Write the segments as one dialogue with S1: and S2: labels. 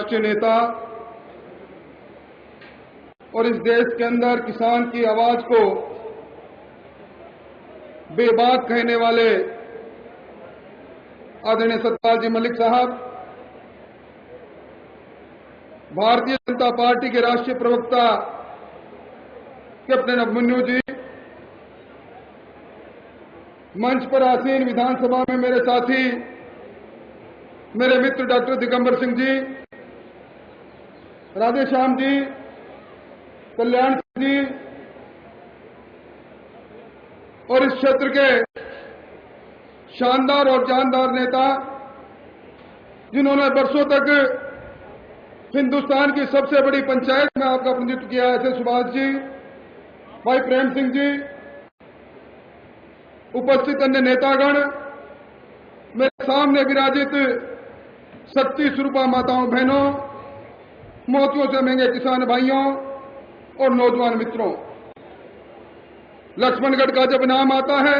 S1: राष्ट्रीय नेता और इस देश के अंदर किसान की आवाज को बेबाक कहने वाले आदरणीय सतपाल जी मलिक साहब, भारतीय जनता पार्टी के राष्ट्रीय प्रवक्ता कैप्टन अभिमन्यु जी, मंच पर आसीन विधानसभा में मेरे साथी मेरे मित्र डॉक्टर दिगंबर सिंह जी, राधेश्याम जी, कल्याण सिंह जी और इस क्षेत्र के शानदार और जानदार नेता जिन्होंने वर्षों तक हिंदुस्तान की सबसे बड़ी पंचायत में आपका प्रतिनिधित्व किया, ऐसे सुभाष जी, भाई प्रेम सिंह जी, उपस्थित अन्य नेतागण, मेरे सामने विराजित शक्ति स्वरूपा माताओं बहनों, मोतियों से महंगे किसान भाइयों और नौजवान मित्रों, लक्ष्मणगढ़ का जब नाम आता है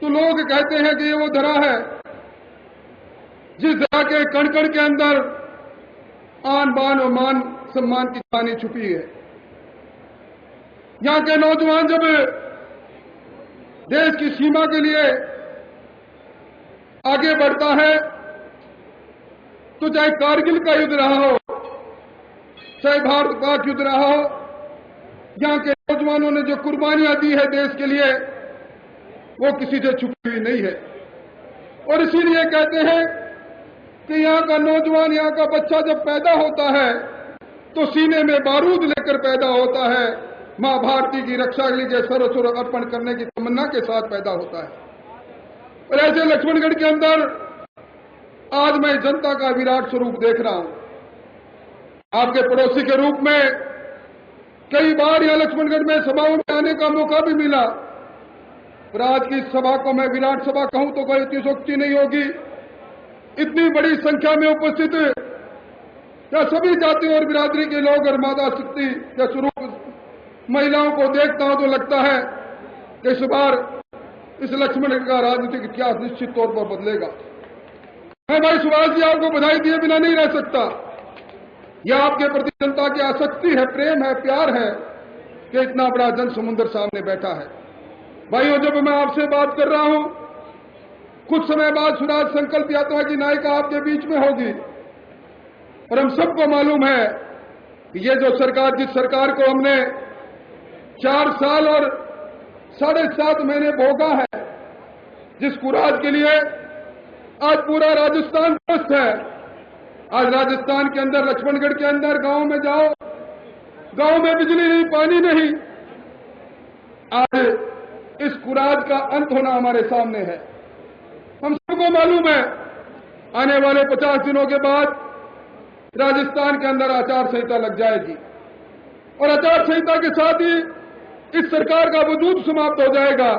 S1: तो लोग कहते हैं कि ये वो धरा है जिस धरा के कण कण के अंदर आन बान और मान सम्मान की कहानी छुपी है। यहां के नौजवान जब देश की सीमा के लिए आगे बढ़ता है तो चाहे कारगिल का युद्ध रहा हो, चाहे भारत पाक युद्ध रहा हो, यहां के नौजवानों ने जो कुर्बानियां दी है देश के लिए वो किसी से छुपी हुई नहीं है। और इसीलिए कहते हैं कि यहां का नौजवान, यहां का बच्चा जब पैदा होता है तो सीने में बारूद लेकर पैदा होता है, मां भारती की रक्षा के लिए सर्वस्व अर्पण करने की तमन्ना के साथ पैदा होता है। और ऐसे लक्ष्मणगढ़ के अंदर आज मैं जनता का विराट स्वरूप देख रहा हूं। आपके पड़ोसी के रूप में कई बार यहां लक्ष्मणगढ़ में सभाओं में आने का मौका भी मिला, और आज की सभा को मैं विराट सभा कहूं तो कोई अतिशयोक्ति नहीं होगी। इतनी बड़ी संख्या में उपस्थित या सभी जाति और बिरादरी के लोग और माता शक्ति या स्वरूप महिलाओं को देखता हूं तो लगता है कि इस बार इस लक्ष्मणगढ़ का राजनीतिक इतिहास निश्चित तौर पर बदलेगा। मैं भाई सुभाष जी आपको बधाई दिए बिना नहीं रह सकता। यह आपके प्रति जनता की आसक्ति है, प्रेम है, प्यार है कि इतना बड़ा जन समुद्र सामने बैठा है। भाइयों, जब मैं आपसे बात कर रहा हूं, कुछ समय बाद स्वराज संकल्प यात्रा की नायिका आपके बीच में होगी, और हम सबको मालूम है कि ये जो सरकार, जिस सरकार को हमने 4 साल और 7.5 महीने भोगा है, जिस कुराज के लिए आज पूरा राजस्थान त्रस्त है। आज राजस्थान के अंदर, लक्ष्मणगढ़ के अंदर गांव में जाओ, गांव में बिजली नहीं, पानी नहीं। आज इस कुराज का अंत होना हमारे सामने है। हम सबको मालूम है आने वाले 50 दिनों के बाद राजस्थान के अंदर आचार संहिता लग जाएगी, और आचार संहिता के साथ ही इस सरकार का वजूद समाप्त हो जाएगा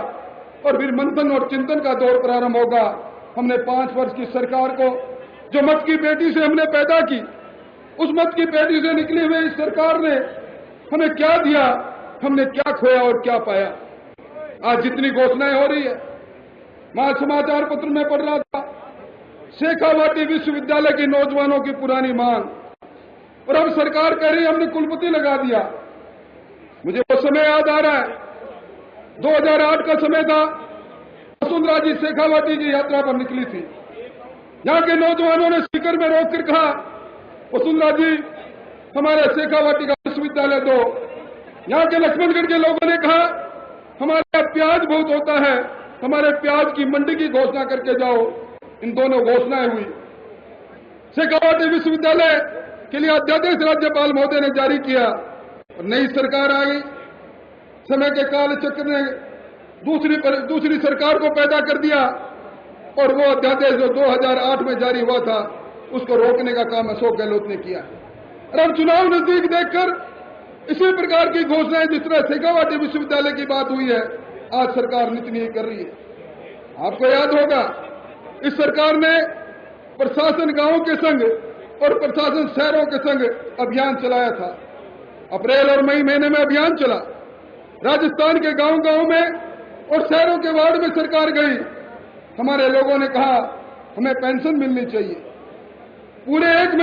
S1: और फिर मंथन और चिंतन का दौर प्रारंभ होगा। हमने 5 वर्ष की सरकार को, जो मत की पेटी से हमने पैदा की, उस मत की पेटी से निकली हुई इस सरकार ने हमें क्या दिया, हमने क्या खोया और क्या पाया। आज जितनी घोषणाएं हो रही है, मैं समाचार पत्र में पढ़ रहा था, शेखावाटी विश्वविद्यालय के नौजवानों की पुरानी मांग, और अब सरकार कह रही है हमने कुलपति लगा दिया। मुझे वो समय याद आ रहा है, 2008 का समय था, वसुंधरा जी शेखावाटी की यात्रा पर निकली थी। यहां के नौजवानों ने स्पीकर में रोककर कहा, वसुंधरा जी हमारे शेखावाटी का विश्वविद्यालय दो। यहां के लक्ष्मणगढ़ के लोगों ने कहा, हमारे यहाँ प्याज बहुत होता है, हमारे प्याज की मंडी की घोषणा करके जाओ। इन दोनों घोषणाएं हुई। शेखावाटी विश्वविद्यालय के लिए अध्यादेश राज्यपाल महोदय ने जारी किया, और नई सरकार आ गई। समय के काल चक्र ने दूसरी सरकार को पैदा कर दिया, और वो अध्यादेश जो 2008 में जारी हुआ था, उसको रोकने का काम अशोक गहलोत ने किया। और अब चुनाव नजदीक देखकर इसी प्रकार की घोषणाएं, जिस तरह शेखावाटी विश्वविद्यालय की बात हुई है, आज सरकार नित्य कर रही है। आपको याद होगा, इस सरकार ने प्रशासन गांवों के संग और प्रशासन शहरों के संग अभियान चलाया था। अप्रैल और मई महीने में अभियान चला। राजस्थान के गांव-गांव में और शहरों के वार्ड में सरकार गई। हमारे लोगों ने कहा हमें पेंशन मिलनी चाहिए। पूरे 1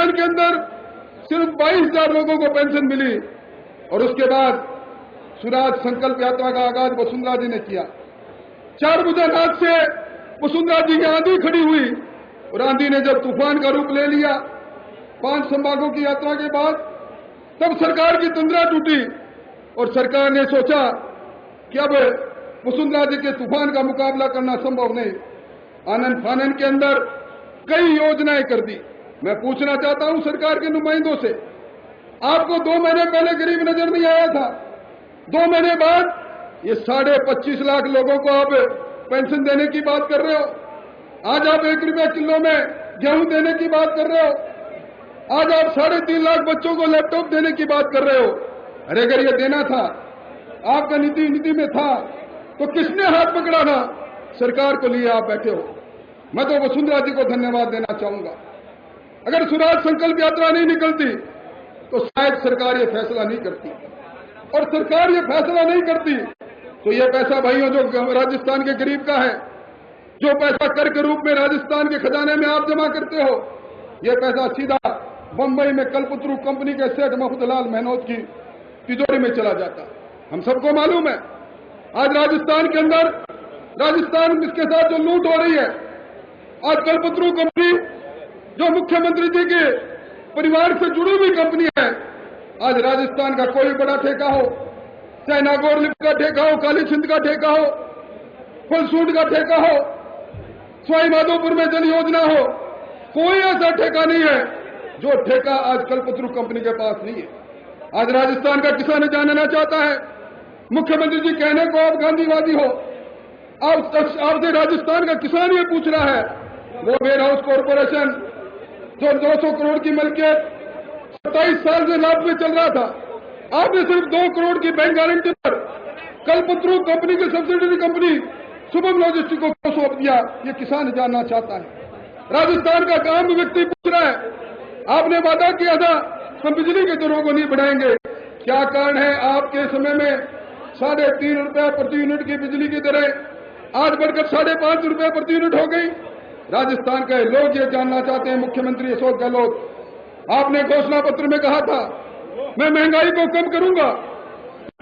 S1: अभियान के अंदर सिर्फ 22,000 लोगों को पेंशन मिली और उसके बाद स्वराज संकल्प यात्रा का आगाज वसुंधरा जी ने किया। 4 बजे रात से वसुंधरा जी की आंधी खड़ी हुई और आंधी ने जब तूफान का रूप ले लिया 5 संभागों की यात्रा के बाद, तब सरकार की तंद्रा टूटी और सरकार ने सोचा कि अब वसुंधरा जी के तूफान का मुकाबला करना संभव नहीं। आनंद फानन के अंदर कई योजनाएं कर दी। मैं पूछना चाहता हूं सरकार के नुमाइंदों से, आपको 2 महीने पहले गरीब नजर नहीं आया था? 2 महीने बाद ये 25.5 लाख लोगों को आप पेंशन देने की बात कर रहे हो। आज आप 1 रुपया किलो में गेहूं देने की बात कर रहे हो। आज आप 3.5 लाख बच्चों को लैपटॉप देने की बात कर रहे हो। अरे अगर ये देना था, आपका नीति में था, तो किसने हाथ पकड़ा था? सरकार को लिए आप बैठे हो। मैं तो वसुंधरा जी को धन्यवाद देना चाहूंगा। अगर स्वराज संकल्प यात्रा नहीं निकलती तो शायद सरकार ये फैसला नहीं करती, और सरकार ये फैसला नहीं करती तो ये पैसा भाइयों जो राजस्थान के गरीब का है, जो पैसा कर के रूप में राजस्थान के खजाने में आप जमा करते हो, ये पैसा सीधा बंबई में कल्पतरू कंपनी के सेठ मफदलाल महनोद की तिजोरी में चला जाता। हम सबको मालूम है आज राजस्थान के अंदर, राजस्थान इसके साथ जो लूट हो रही है, आज कल्पतरू कंपनी जो मुख्यमंत्री जी के परिवार से जुड़ी हुई कंपनी है, आज राजस्थान का कोई बड़ा ठेका हो, चाहे नागौर लिफ्ट का ठेका हो, काली छिंद का ठेका हो, फलसूट का ठेका हो, सवाई माधोपुर में जल योजना हो, कोई ऐसा ठेका नहीं है जो ठेका आज कल्पतरू कंपनी के पास नहीं है। आज राजस्थान का किसान जानना चाहता है, मुख्यमंत्री जी कहने को आप गांधीवादी हो, आपसे राजस्थान का किसान ये पूछ रहा है, वो वेयर हाउस कॉर्पोरेशन जो 200 करोड़ की मलकियत 27 साल से लाभ में चल रहा था, आपने सिर्फ 2 करोड़ की बैंक गारंटी पर कल्पतरू कंपनी की सब्सिडरी कंपनी शुभम लॉजिस्टिक को क्यों सौंप दिया? ये किसान जानना चाहता है। राजस्थान का आम व्यक्ति पूछ रहा है, आपने वादा किया था हम बिजली के दरों को नहीं बढ़ाएंगे, क्या कारण है आपके समय में 3.5 रुपया प्रति यूनिट की बिजली की दरें आज बढ़कर 5.5 रुपये प्रति यूनिट हो गई? राजस्थान के लोग ये जानना चाहते हैं। मुख्यमंत्री अशोक गहलोत, आपने घोषणा पत्र में कहा था मैं महंगाई को कम करूंगा,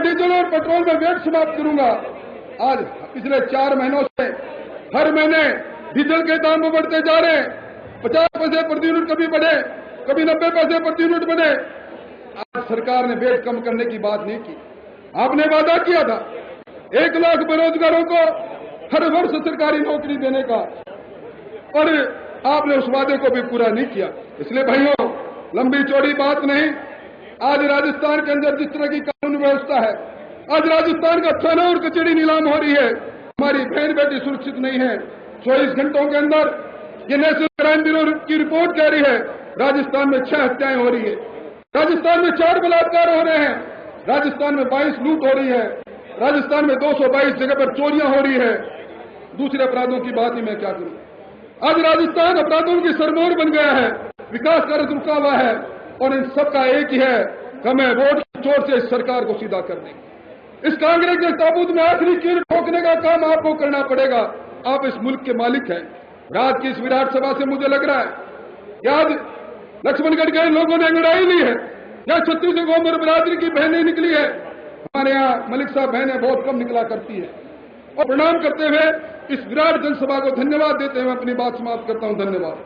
S1: डीजल और पेट्रोल में वैट समाप्त करूंगा। आज पिछले 4 महीनों से हर महीने डीजल के दाम बढ़ते जा रहे हैं। 50 पैसे प्रति यूनिट कभी बढ़े, कभी 90 पैसे प्रति यूनिट बढ़े। आज सरकार ने वैट कम करने की बात नहीं की। आपने वादा किया था 1 लाख बेरोजगारों को हर वर्ष सरकारी नौकरी देने का, और आपने उस वादे को भी पूरा नहीं किया। इसलिए भाइयों, लंबी चौड़ी बात नहीं, आज राजस्थान के अंदर जिस तरह की कानून व्यवस्था है, आज राजस्थान का थाना और कचहरी नीलाम हो रही है, हमारी बहन बेटी सुरक्षित नहीं है। 24 घंटों के अंदर ये नेशनल क्राइम ब्यूरो की रिपोर्ट कह रही है राजस्थान में 6 हत्याएं हो रही है, राजस्थान में 4 बलात्कार हो रहे हैं, राजस्थान में 22 लूट हो रही है, राजस्थान में 222 जगह पर चोरियां हो रही है। दूसरे अपराधों की बात ही मैं क्या करूं? आज राजस्थान अपराधों की सरमौर बन गया है, विकास कार्य रुका हुआ है, और इन सबका एक ही है, हमें वोट की चोट से इस सरकार को सीधा कर देंगे। इस कांग्रेस के ताबूत में आखिरी कील ठोकने का काम आपको करना पड़ेगा। आप इस मुल्क के मालिक हैं। रात की इस विराट सभा से मुझे लग रहा है कि आज लक्ष्मणगढ़ के लोगों ने लड़ाई ली है, या 36 गोमर बरादरी की बहनें निकली है। हमारे यहाँ मलिक साहब बहनें बहुत कम निकला करती है। और प्रणाम करते हुए इस विराट जनसभा को धन्यवाद देते हुए अपनी बात समाप्त करता हूं। धन्यवाद।